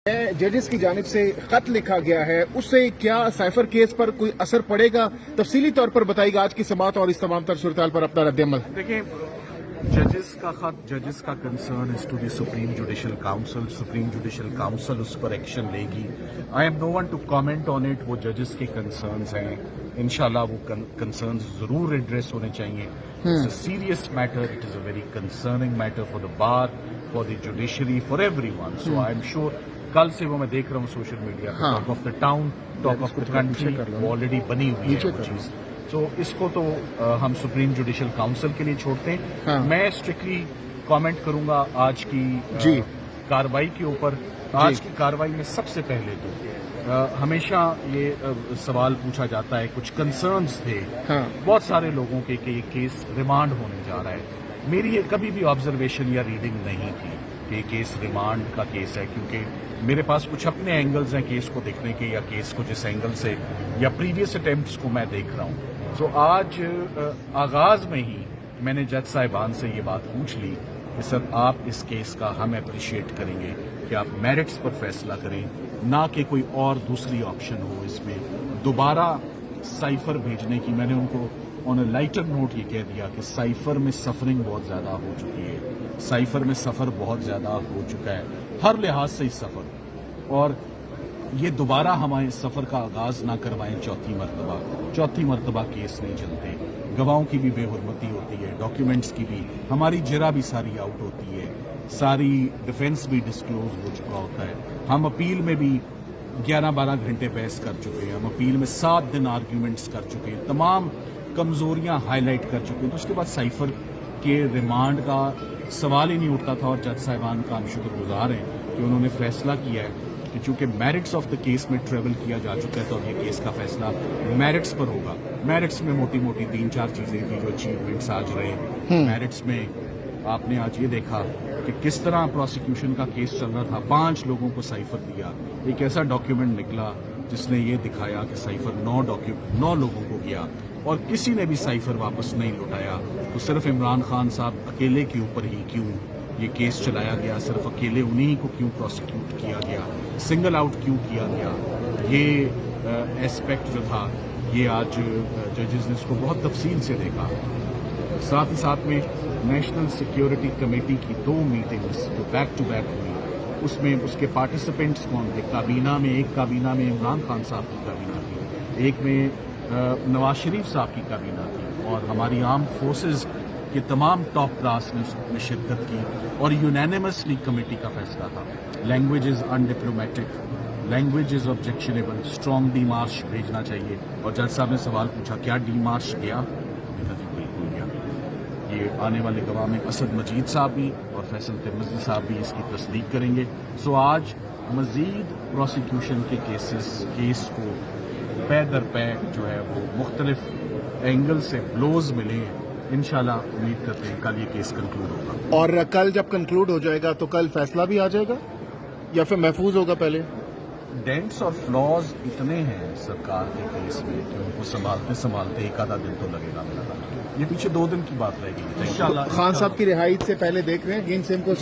जजेस की जानिब से खत लिखा गया है, उससे क्या साइफर केस पर कोई असर पड़ेगा? तफसीली तौर पर बताइएगा आज की समाअत और इस तमाम तर सूरत पर अपना रद्द-ए-अमल। देखिए, जजेस का खत, जजेस का concern is to the supreme judicial council. Supreme judicial council उस पर एक्शन लेगी। I am no one to comment on it. वो जजेस के कंसर्न्स हैं, इंशाल्लाह वो कंसर्न्स जरूर एड्रेस होने चाहिए। It's a serious matter, it is a very concerning matter for the bar, for the judiciary, for everyone. So I am sure कल से वो मैं देख रहा हूँ सोशल मीडिया पे, talk of the town, talk of the country, वो already बनी हुई है वो चीज। तो इसको तो हम सुप्रीम जुडिशल काउंसिल के लिए छोड़ते हैं। मैं स्ट्रिक्टली कमेंट करूंगा आज की कार्रवाई के ऊपर। आज की कार्रवाई में सबसे पहले तो हमेशा ये सवाल पूछा जाता है, कुछ कंसर्न्स थे बहुत सारे लोगों के कि ये केस रिमांड होने जा रहा है। मेरी ये कभी भी ऑब्जर्वेशन या रीडिंग नहीं थी कि ये केस रिमांड का केस है, क्योंकि मेरे पास कुछ अपने एंगल्स हैं केस को देखने के, या केस को जिस एंगल से या प्रीवियस अटेम्प्ट्स को मैं देख रहा हूँ। तो आज आगाज में ही मैंने जज साहिबान से ये बात पूछ ली कि सर आप इस केस का हम अप्रिशिएट करेंगे कि आप मेरिट्स पर फैसला करें, ना कि कोई और दूसरी ऑप्शन हो इसमें दोबारा साइफर भेजने की। मैंने उनको ऑन अ लाइटर नोट ये कह दिया कि साइफर में सफरिंग बहुत ज़्यादा हो चुकी है, साइफर में सफ़र बहुत ज़्यादा हो चुका है हर लिहाज से इस सफ़र, और ये दोबारा हमारे सफ़र का आगाज़ ना करवाएं चौथी मरतबा केस नहीं चलते। गवाहों की भी बेहुरमती होती है, डॉक्यूमेंट्स की भी, हमारी जरा भी सारी आउट होती है, सारी डिफेंस भी डिस्क्लोज हो चुका होता है। हम अपील में भी 11-12 घंटे बहस कर चुके हैं, हम अपील में 7 दिन आर्ग्यूमेंट्स कर चुके हैं, तमाम कमजोरियां हाईलाइट कर चुके हैं। तो उसके बाद साइफर के रिमांड का सवाल ही नहीं उठता था, और जज साहिबान का हम शुक्रगुजार हैं कि उन्होंने फैसला किया है कि चूंकि मेरिट्स ऑफ द केस में ट्रेवल किया जा चुका है, तो अब ये केस का फैसला मेरिट्स पर होगा। मेरिट्स में मोटी मोटी 3-4 चीजें थी जो अचीवमेंट्स आज रहे। मेरिट्स में आपने आज ये देखा कि किस तरह प्रोसिक्यूशन का केस चल रहा था, 5 लोगों को साइफर दिया, एक ऐसा डॉक्यूमेंट निकला जिसने ये दिखाया कि साइफर 9 लोगों को गया और किसी ने भी साइफर वापस नहीं लौटाया। तो सिर्फ इमरान खान साहब अकेले के ऊपर ही क्यों ये केस चलाया गया, सिर्फ अकेले उन्हीं को क्यों प्रोसिक्यूट किया गया, सिंगल आउट क्यों किया गया, ये एस्पेक्ट जो था ये आज जजेस ने इसको बहुत तफसील से देखा। साथ ही साथ में नेशनल सिक्योरिटी कमेटी की 2 मीटिंग्स जो बैक टू बैक हुई, उसमें उसके पार्टिसिपेंट्स कौन थे? काबीना में, एक काबीना में इमरान खान साहब की काबीना थी, एक में नवाज शरीफ साहब की काबीना थी, और हमारी आर्म फोर्सेस के तमाम टॉप क्लास ने उसमें शिरकत की, और यूनानिमसली कमेटी का फैसला था language is undiplomatic, language is objectionable, strong demarche भेजना चाहिए। और जज साहब ने सवाल पूछा क्या डीमार्श गया? बिल्कुल गया। ये आने वाले गवाह में असद मजीद साहब भी और फैसल तिरमिज़ी साहब भी इसकी तस्दीक करेंगे। सो आज मजीद प्रोसिक्यूशन के केस को पै दर पै जो है वो मुख्तलिफ एंगल से ब्लोज मिले। इंशाल्लाह उम्मीद करते हैं कल ये केस कंक्लूड होगा। और कल जब कंक्लूड हो जाएगा तो कल फैसला भी आ जाएगा या फिर महफूज होगा? पहले डेंट्स और फ्लॉज इतने हैं सरकार के केस में कि उनको संभालते एक आधा दिन तो लगेगा मेरा। ये पीछे 2 दिन की बात रहेगी इंशाल्लाह। खान साहब की रिहाई से पहले देख रहे हैं गेंद सेम को?